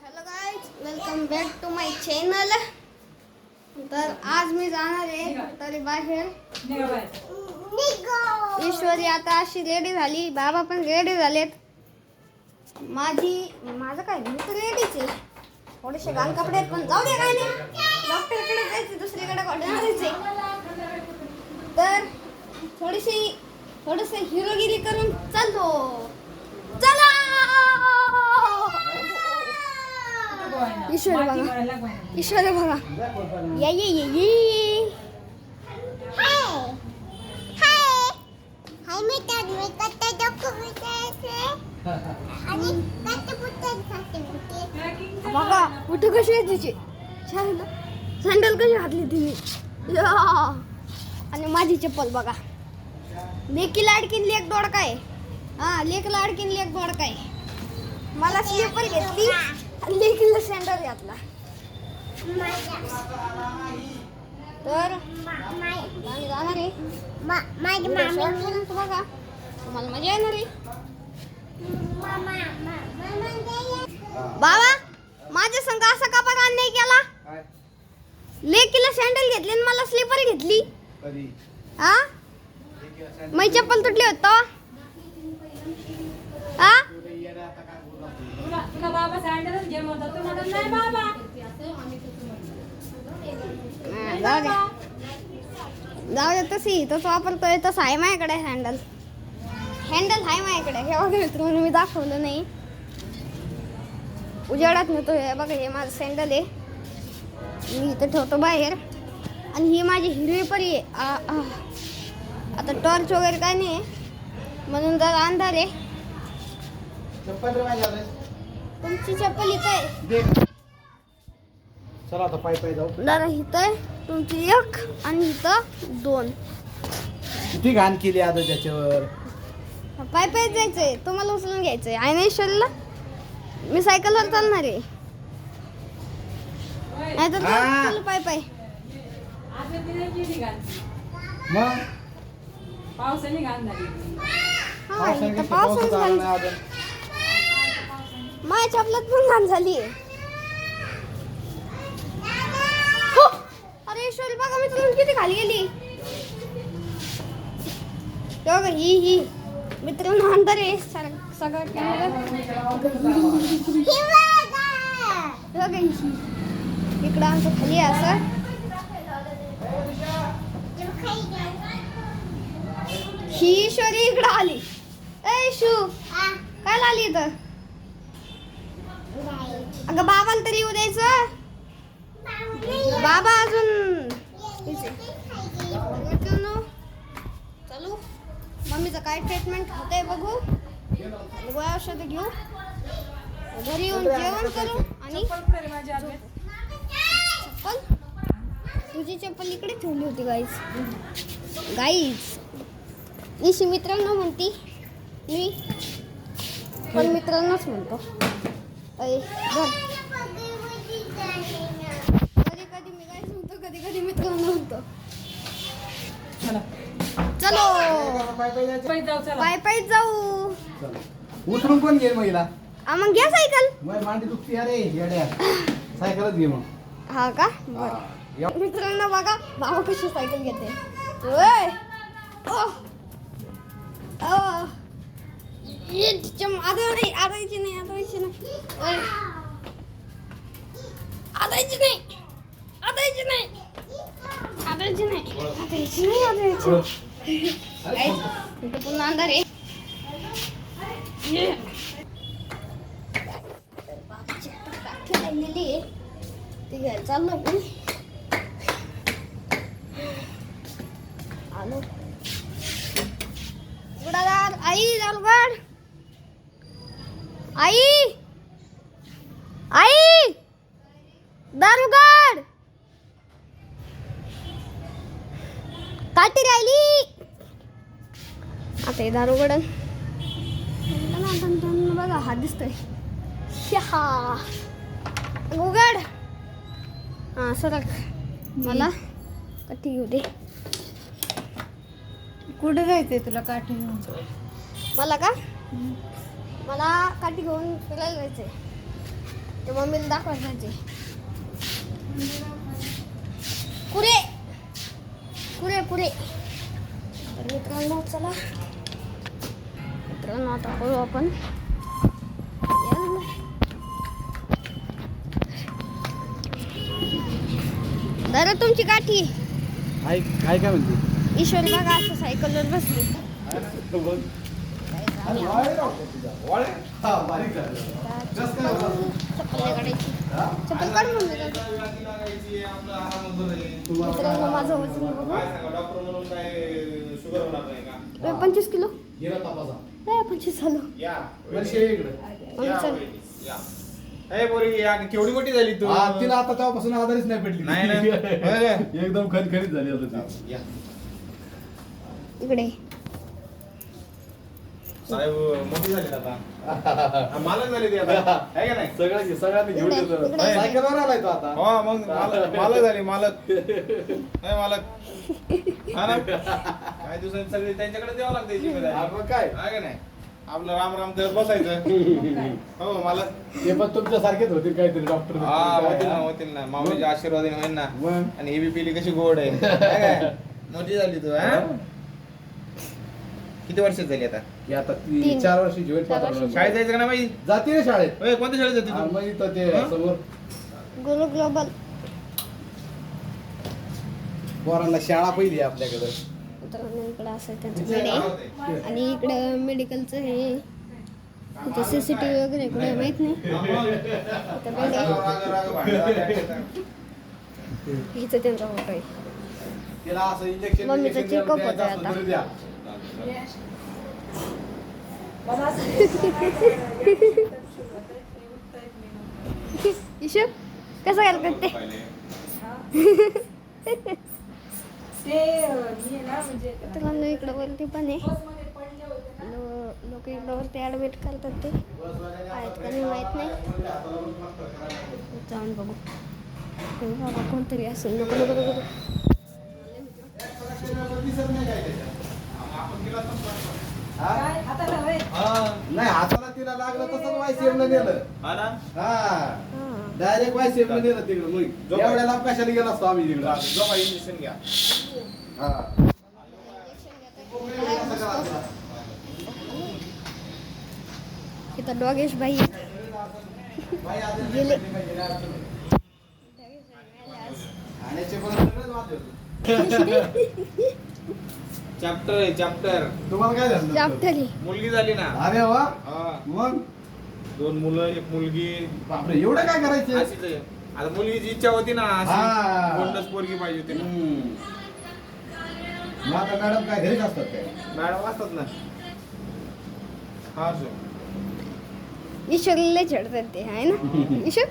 Hello guys, welcome back to my channel. तर आज मी जाणार आहे तरी बाहेर. ईश्वरी आता अशी रेडी झाली, बाबा पण रेडी झालेत. माझं काय मी तर रेडीच आहे. थोडेसे घाण कपडे आहेत पण जाऊ दे, काय नाही. डॉक्टरकडे जायचे, दुसरीकडे जायचे. तर थोडीशी हिरोगिरी करून चालतो. चला ईश्वर बघा, ईश्वर बघा. ये ये ये ये. हाय हाय हाय. मी कट्टा डॉक्टर आणि कट्टा पुट्टे खाते. बघा कुठे कशी आहे तिची सँडल कशी घातली तिने. आणि माझी चप्पल बघा. लेकी लाडकीन लेक दोडका आहे. हा, लेक लाडकीन लेक दोडका आहे. मला स्लीपर घेतली आणि लेकीला सँडल घातला. तर आम्ही जाणार आहे. बघा तुम्हाला मजा येणार आहे. बाबा माझ्या संग असा का बघा नाही केला. लेकीला सँडल घेतली आणि मला स्लीपर घेतली. हा, माझी चप्पल तुटली होत. हा, बाबा सँडलच घे म्हणतो. तू म्हणत नाही बाबा. जाऊ दे, तशी तसं वापरतोय तसं आहे माझ्याकडे. हँडल आहे माझ्याकडे. हे बघा मित्रांनो, मी दाखवलं नाही. उजेडात नेतो. हे बघा, हे माझं सँडल आहे. मी इथं ठेवतो बाहेर. आणि ही माझी हिरवी परी आहे. आता टॉर्च वगैरे काय नाही म्हणून जरा अंधार आहे. तुमची चप्पल इथं आहे. चला आता पाय पाय जाऊ. जरा इथं आहे तुमची एक आणि इथं दोन. किती घाण केली आता त्याच्यावर. पाय जायचंय. तुम्हाला उचलून घ्यायचंय. आहे ना ईश्वरला. मी सायकलवर चालणार आहे. नाही तर चल पाय. मग पावसाने घाण झाली. हा, इथं पावसाळ्यात घाण. माझ्या चपलात पण घाण झाली आहे. हो, अरे ईश्वरी बघा मित्रांनो किती खाली गेली. बघा ही मित्रांनो अंधार आहे सगळं कॅमेरा. बघा इकडं आमचं खाली आहे असं. ही ईश्वरी इकडं आली. ए शू, काय आली इथं. अगं बाबाला तरी येऊ द्यायचं. बाबा अजून चालू. मम्मीचं काय ट्रीटमेंट होतंय बघू. गोळ्या औषध घेऊ. घरी येऊन जेवण करू. आणि चप्पल, तुझी चप्पल इकडे ठेवली होती गाईज. इशी मित्रांनो म्हणती मी पण मित्रांनोच म्हणतो. कधी मी काय म्हणतो, कधी मित्रांनो म्हणतो. चलो पाय जाऊ. उतरून कोण घेईल महिला. मग घ्या सायकल. मांडी दुखती अरे येड्या. सायकलच घे मग. हा का, बरं. मित्रांनो बघा भाऊ कशी सायकल घेते. ओय आदायची नाही. पुन्हा अंधार आहे. लागलेली आहे ती घ्यायला चाललो आपण. आलो गुडादार. आई दालगड. आई दारुगड काठी राहिली. आता हे दारुगड बघा हात दिसतोय. उघड. हा सरक. मला काठी घेऊ दे. कुठे जायचंय तुला काठी घेऊन? मला का? मला काठी घेऊन फिरायला जायचंय. ते मम्मीला दाखवायचे कुरे कुरे कुरे. तर मित्रांनो चला मित्रांनो आता करू आपण दादा तुमची काठी. काय काय काय म्हणते ईश्वरी बघा असं सायकलवर बसली. चप्पल काढायची चप्पल काढ मित्रांनो माझं वजन बघू 25 किलो 25 झालं. केवढी मोठी झाली तू तिला आता तेव्हापासून आधारीच नाही पडली. नाही ना. एकदम खणखणीत झाली आता ती. इकडे साहेब मोठी झाली आता मालक झाली ती आता आहे का नाही सगळ्यांनी घेऊन इकडे, येतो. इकडे. सायकलवर आलाय तो आता. हो मग मालक झाली मालक नाही मालक हा ना काही दिवसांनी सगळी त्यांच्याकडे द्यावं लागतं जिम्मेदारी. हा, मग काय आहे का नाही आपलं राम राम करत बसायचं. हो मालक ते पण तुमच्या सारखेच होते काहीतरी डॉक्टर. होतील ना माऊलीच्या आशीर्वादाने होईल ना. मग आणि ही बी पिली कशी गोड आहे है काय? मोठी झाली तू हा किती वर्षात झाली आता की आता ती 3 4 वर्षी जीवन शाळेत जायचं का ना बाई जाते ना शाळेत. होय, कोणत्या शाळेत जाते हा, तू मग इथं ते हं? समोर गुरु ग्लोबल. पोरांना शाळा पहिली आहे आपल्याकडे. मित्रांनो इकडं असं त्यांच्याकडे आणि इकडं मेडिकलचं हे इथे CCTV वगैरे कुठे माहित नाही. इथं building. इथं त्यांचा फोटो आहे. तिला असं इंजेक्शन मम्मीचं check up होतंय आता. ईशू कसं करतात ते मित्रांनो इकडं वरती पण आहे. लोक इकडं वरती ऍडमिट करतात ते आहेत का नाही माहित नाही. जाऊन बघू हे बाबा कोणतरी असेल. नको नको नको नाही हाताला तिला लागलं तसंच YCM ला नेलं. हा ना हा डायरेक्ट YCM ला नेलं तिकडं. मग एवढ्या लांब कशाला गेला असतो आम्ही तिकडं. झोपा इंजेक्शन घ्या हा इथं डॉगेश भाई गेले. खाण्याचे पण सगळेच वाद होते. चॅप्टर आहे चॅप्टर तुम्हाला काय झालं जापतली मुलगी झाली ना. अरे वा हा. मग 2 मुलं 1 मुलगी बापरे एवढं काय करायचं. अशीच आहे. आता मुलगीची इच्छा होती ना हा. अशी गोंडस पोरगी पाहिजे होती ना. मग आता मॅडम काय घरीच असतात काय. मॅडम असतात ना. हा सो ईश्वरला लय छेडतात ते आहे ना ईश्वर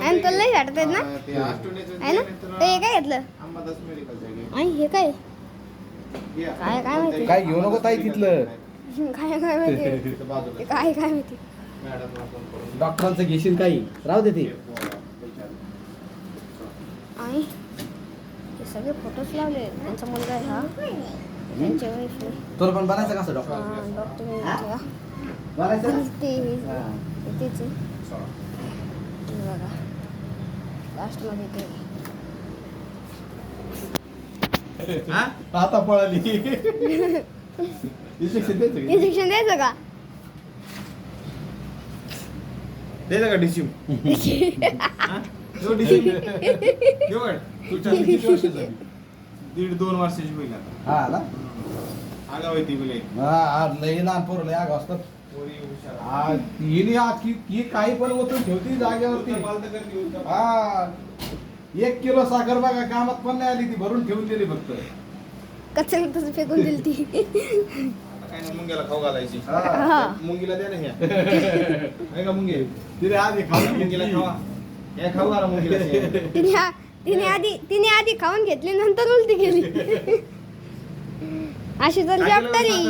आणि तुला लय छेडतात ना ते आस्ट्रोनेचं आहे ना. ते काय घेतलं अंबादास मेडिकलचं आई हे काय काय माहिती. काय घेऊ नको ताई तिथलं. काय काय माहिती ते काय काय माहिती. डॉक्टरांचं घेशील काही राहू दे ते. आई हे सगळे फोटोज लावले. त्यांचा मुलगा आहे हा त्यांच्या वाईफ तुला पण बनायचं कसं डॉक्टर डॉक्टर बनायचं. तेच बघा लास्ट मध्ये ते हा आता पळाली. इंजेक्शन द्यायचं का? इंजेक्शन द्यायचं का द्यायचं का डिशिम जो डिशिम घेऊ तुझ्या किती वर्ष झाली? 1.5-2 वर्षाची होईल आता. हा ना आगाव आहे ती बिले हा लई लहान पोरं लय आगाऊ असतात. पोरी हुशार. हा, हिने की काही पण ओतून ठेवती जागेवरती. हा 1 किलो साखर बघा कामात पण नाही आली. ती भरून ठेवून दिली फक्त. कचरा तसं फेकून दिली ती. काय ना मुंग्याला खाऊ घालायची. हा. मुंगीला द्या ना ह्या आहे का मुंगे तिने आधी खाऊन मुंगीला घेतली. खावा हे खाऊ घाला मुंगीला तिने आधी खाऊन घेतली नंतर उलटी केली. अशी तर जपतली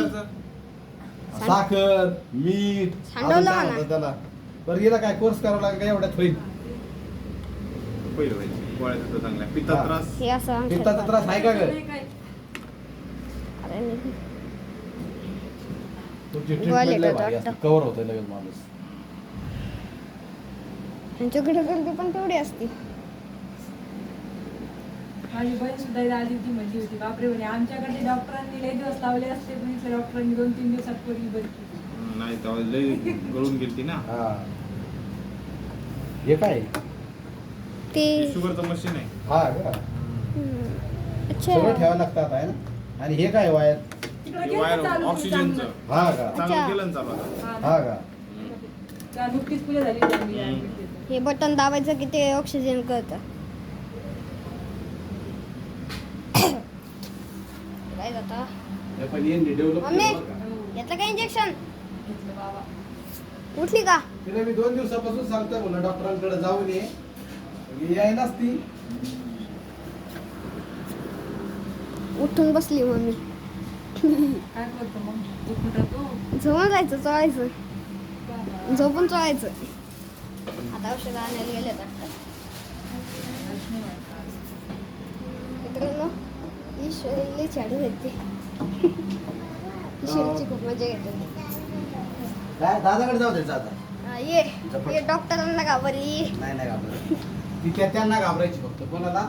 साखर मीठ सांडवलं अजून काय ना. होतं त्याला. बरं गेला काय कोर्स करावा लागेल का एवढ्यात होईल. पहिलं पाहिजे गोळ्याचा चांगला पित्ता हा. त्रास हे असं पित्ताचा त्रास आहे का ग. अरे नाही. तुमची गोळ्या ट्रीटमेंट लय येतात भारी वाटतं. असते. कव्हर होतोय लगेच माणूस. त्यांच्याकडे गर्दी पण तेवढी असते. माझी बहीण सुद्धा इथं आली होती, म्हणली होती बापरे म्हणे आमच्याकडे डॉक्टरांनी लय दिवस लावले असते, पण इथल्या डॉक्टरांनी 2-3 दिवसात पोरगी बरी केली. नाही तेव्हा लय गळून गेलती ना. हा हे काय ते शुगरचं मशीन आहे. हा का अच्छा सगळं ठेवावं लागतात आहे ना. आणि हे काय वायर तिकडे ते गेलं वायर चालू, ऑक्सिजनचं चांगलं. हा का चांगलं केलं ना चालू आता. हा ना. हा का त्या नुकतीच पूजा झाली होती आम्ही admit तिथं. हे बटन दाबायचं की ते ऑक्सिजन करतं. काय जाता हे पण यांनी डेव्हलप मम्मी केलं बरं का. याचं काय इंजेक्शन घेतलं बाबा. उठली का? तिला मी 2 दिवसापासून सांगतोय म्हणलं डॉक्टरांकडे जाऊन ये. यायलाच ती. उठून बसली मम्मी. काय करतो मग दुखून राहतो. झोपून जायचं चोळायचं बाबा. झोपून चोळायचं. आता औषध आणायला गेले आता. मित्रांनो ईश्वरीला छाडी येते. ईश्वरीची खूप मजा येते. काय दादाकडे जाऊ द्यायचं आता. ये डॉक्टरांना घाबरली. नाही घाबरत. ती त्यांना घाबरायची फक्त. कोणाला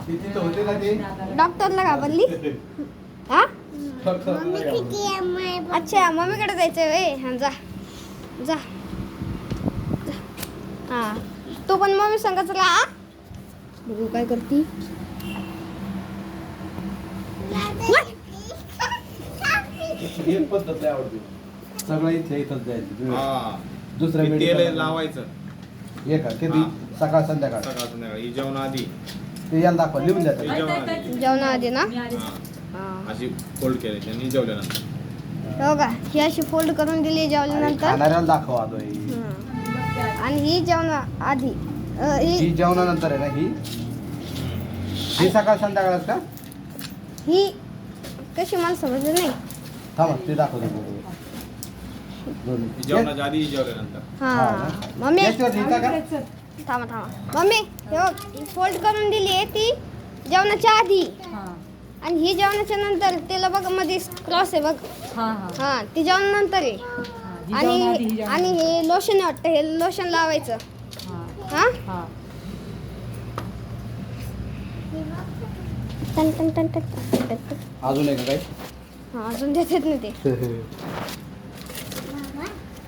ती तिथं होते ना ते डॉक्टरला घाबरली. हा फक्त अच्छा मम्मीकडे जायचंय वे. हा जा जा जा. हा तू पण मम्मी सांगायचं का? बघू काय करती. एक पद्धत लय आवडते. सगळं इथल्या इथंच द्यायचं. हा. दुसऱ्या ते medical तेल ला. लावायचं हे का किती हा. सकाळ संध्याकाळ सकाळ संध्याकाळ ही जेवण आधी ते यांना दाखवा लिहून द्या हे त्याला. जेवण आधी. जेवणाआधी ना? मी आले. हा. हा. अशी फोल्ड केली आणि जेवल्यानंतर हो का ही अशी फोल्ड करून दिली आणि जेवल्यानंतर. खाणाऱ्याला दाखवा आता ही. हा. आणि ही जेवणा आधी ही ही जेवणानंतर आहे ना ही सकाळ संध्याकाळच का ही कशी मला समजलं नाही. थांबा ते दाखवतो दोन. ही जेवणाच्या आधी ही जेवल्यानंतर हा हा ना? मम्मी याच्यावर लिहिता का चल. थांबा मम्मी हे बघ फोल्ड करून दिली आहे ती जेवणाच्या आधी. हा आणि ही जेवणाच्या नंतर त्याला बघ मध्ये क्रॉस आहे बघ. हा हा हा ती जेवणानंतर आहे. हा. जी जेवण आधी, ही जेवण आणि हे लोशन वाटतं हे लोशन लावायचं. हा हा हा. टन टन टन टन टन टन टन. अजून आहे का काही हा अजून देतात ना ते.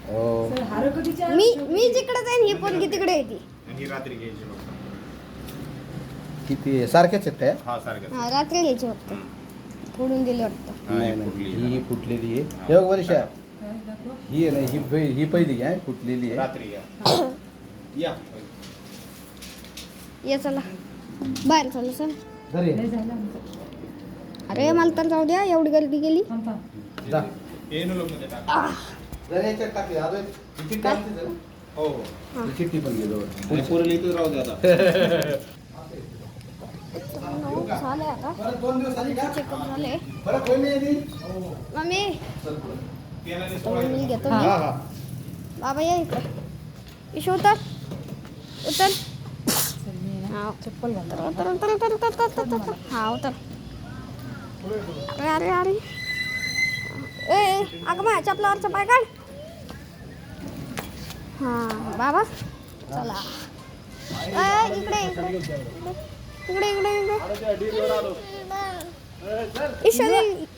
हो. चल, हार कधीची आहे? मी जिकडे जाईन ही पोरगी तिकडे येते. आणि ही रात्री घ्यायची फक्त. किती सारखेच आहेत काय हा सारखं हा रात्री घ्यायची वाटतं. फोडून दिली वाटतं. नाही नाही ही फुटलेली आहे हे बघ वर्षा काय दाखव? ही आहे ना ही पहिली आहे फुटलेली आहे रात्री घ्या या ये चला बाहेर चला सर. घरी लय आहे. झालं आमचं. अरे मला तर जाऊ द्या एवढी गर्दी गेली. थांब, थांब. जा हे नो लोक मध्ये टाका. जरा याच्यात टाकली अजून ही चिठ्ठी आणते जरा. हो हो ही चिठ्ठी पण घे जवळ. आणि पोरीला इथंच राहू दे आता. झाले आता परत 2 दिवसांनी का चेकअप झाले. परत होईल नाही मम्मी तेलाने तर सोडायचं. मम्मी घेतो हा मी. हा बाबा या इकडं. ईशू उतर उतर. चल, मी ना हा चप्पल घालतो. उतर उतर उतर उतर उतर उतर उतर. हा उतर. अरे अरे अरे ए अगं माझ्या चपलावरचा पाय काढ. हा बाबा चला इकडे इकडे इकडे इकडे इकडे.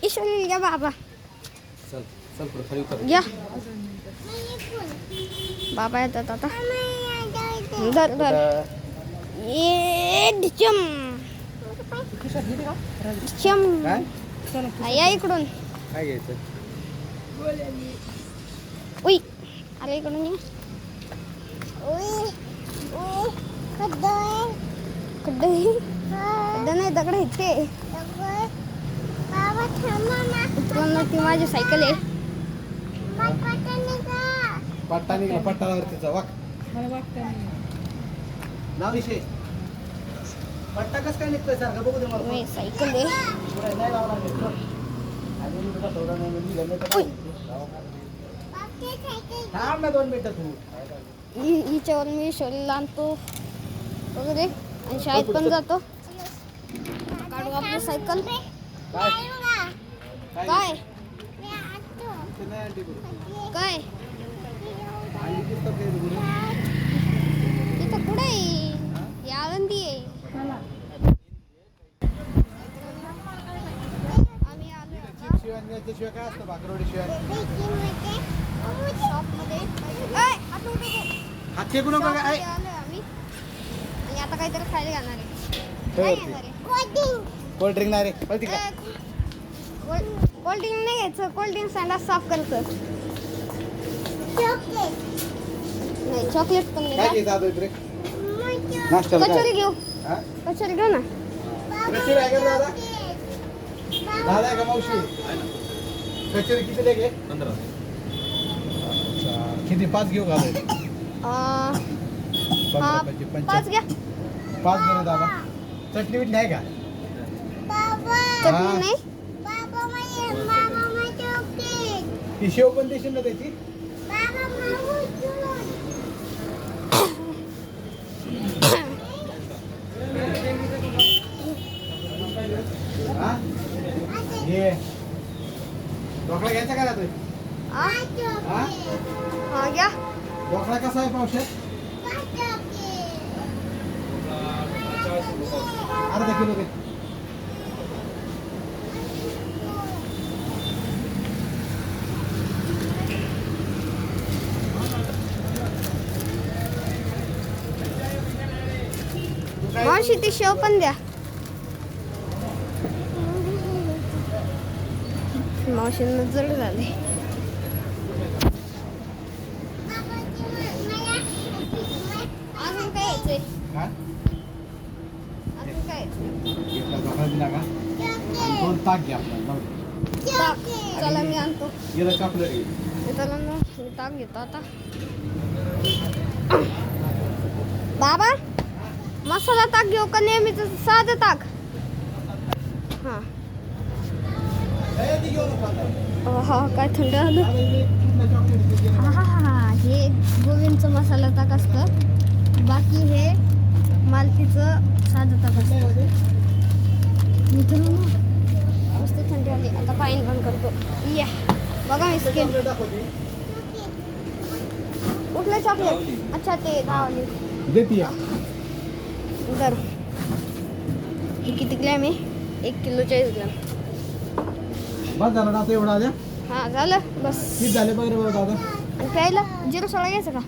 ईश्वरी घ्या बाबा चल चल पुढे खाली उतर घ्या. बाबा येतात आता. धर धर ये ढिचम ढिचम. काय या इकडून. काय घ्यायचं उई अरे इकडून ये. खड्डा नाही दगड आहेत ते. मित्रांनो ती माझी सायकल आहे. पट्टा निघाला पट्टावरतीचा वाक मला वाटतं नाही. नाव विषय पट्टा कसं काय निघतोय सारखं बघू दे मला मी सायकल आहे. पुढे नाही लावणार मी. अजून तुला थोडा नाही म्हणजे निघालं तर काय? थांब ना 2 मिनिटं तू हिच्यावर मी शरीर आणतो वगैरे आणि शाळेत पण जातो. काढू आपली सायकल. काय काय ते नाही आणली बरं. काय आणि पुस्तक दे बरं. याच्याशिवाय काय असतं भाकरवडीशिवाय? शॉपमध्ये हात टेकू नका काय? आलोय आम्ही आणि आता काहीतरी खायला जाणार आहे. हो, काय ते. घेणार आहे? कोल्ड ड्रिंक नाही रे कळती का? कोल्ड ड्रिंक नाही घ्यायचं. कोल्ड ड्रिंक संडास साफ करायचं. नाही चॉकलेट पण काय नाही. घेत इकडे नाश्त्याला कचोरी काय? घेऊ. हा? कचोरी घेऊ ना. कचोरी आहे का दादा? दादा आहे का मावशी? कचोरी किती घे? 15. अच्छा किती 5 घेऊ का? हा 5 घ्या. 5 दे रे दादा. चटणी बिटणी आहे का? चटणी नाही. ती शेव पण देशील ना त्याची? हा? घे. ढोकळा घ्यायचा का तू? हा? हा? हा घ्या. ढोकळा कसा आहे पावशे? अर्धा किलो दे. मावशी ती शेव पण द्या. मावशींना जड झाले. अजून काय यायचंय? हा? अजून काय यायचंय? घेतला ढोकळा दिला का? आणि 2 ताक घे आपल्याला. जाऊ दे. ताक. चला मी आणतो. गेलं चॉकलेट घे. चला ना मी ताक घेतो आता. बाबा मसाला ताक घेऊ का नेहमीच साधं ताक? हा ती घेऊ नको आता. हा काय थंड आलं. आता इथे कुठलं चॉकलेट ते घे ना. हा हे गोविंदचं मसाला ताक असतं. बाकी हे मालतीचं साधं ताक असतं. मित्रांनो मस्त थंडी आली. आता पाणी बंद करतो. या बघा मी स्किन. चॉकलेट दाखव ती. कुठलं चॉकलेट? अच्छा ते धावली. दे ती या. बरं हे किती ग्रॅम आहे? 1 किलो 40 ग्रॅम. बस झालं ना आता एवढा द्या. हा झालं बस. किती झाले बघ रे बघ दादा. आणि प्यायला जिरं सोडा घ्यायचं का?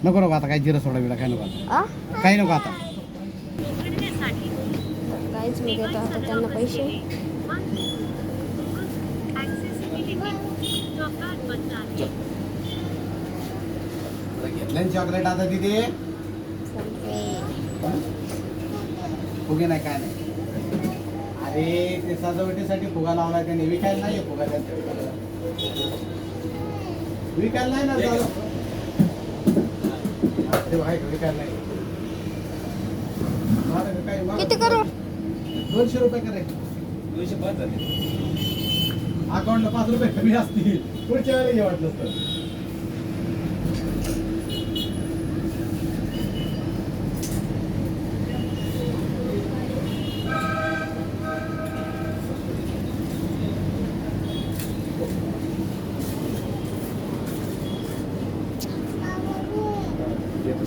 नको नको आता काय जिरा सोडा बिडा काय नको आता. आ काही नको आता. काहीच मी देतो आता त्यांना पैसे. घेतलं चॉकलेट आता तिथे फुगे नाही काय नाही. अरे ते सजावटीसाठी फुगा लावलाय त्याने. विकायला नाहीये फुगा त्यांच्याकडे. विकायला नाही ना दादा. ते आहे का? विकायला नाही. मारा काय मारा. किती करू? 200 रुपये करायचे. 205 झाले. अकाउंटला 5 रुपये कमी असतील. पुढच्या वेळेला घे वाटलं तर.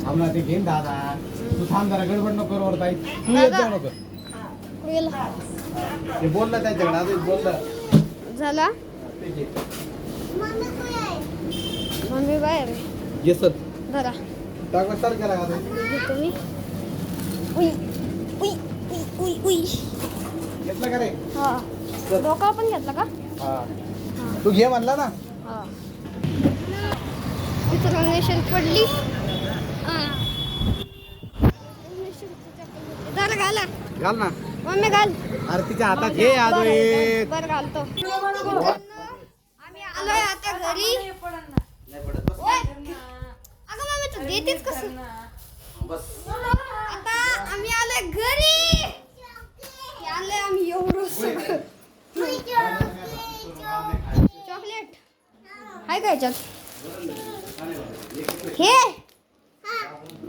थांबला ते घेईन दादा. तू थांब जरा गडबड नको करू ताई. तू येत जाऊ नको. गेला. ते बोलला त्यांच्याकडे आता बोलला. झाला. ते घे. मम्मी बाहेर आहे. ये सर. धरा टाकवा सर केला का घेतो मी. उई उई उई उई उई. घेतला का रे? हा डोका पण घेतला का? हा हा तू घे म्हणला ना. हा तिथं नेशन पडली. झालं घाला. घाल ना. मम्मी घाल. अरे तिच्या हातात घे आजो एक. बरं घालतो. आम्ही आलोय आता घरी. ओय, अगं मम्मी तू देतेच कसं? आता आम्ही आलोय घरी. आलोय आम्ही एवढं सगळं. चॉकलेट आहे का याच्यात? हे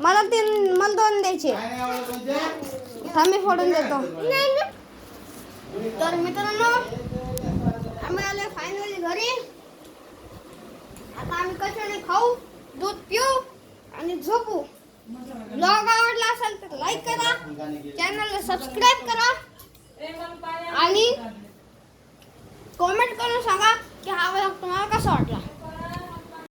मला 2 द्यायचे. थांब मी फोडून देतो. तर मित्रांनो आम्ही आलोय फायनली घरी. आता आम्ही कशाने खाऊ, दूध पिऊ आणि झोपू. ब्लॉग आवडला असेल तर लाईक करा, चॅनलला सबस्क्राईब करा आणि कमेंट करून सांगा की हा व्लॉग तुम्हाला कसा वाटला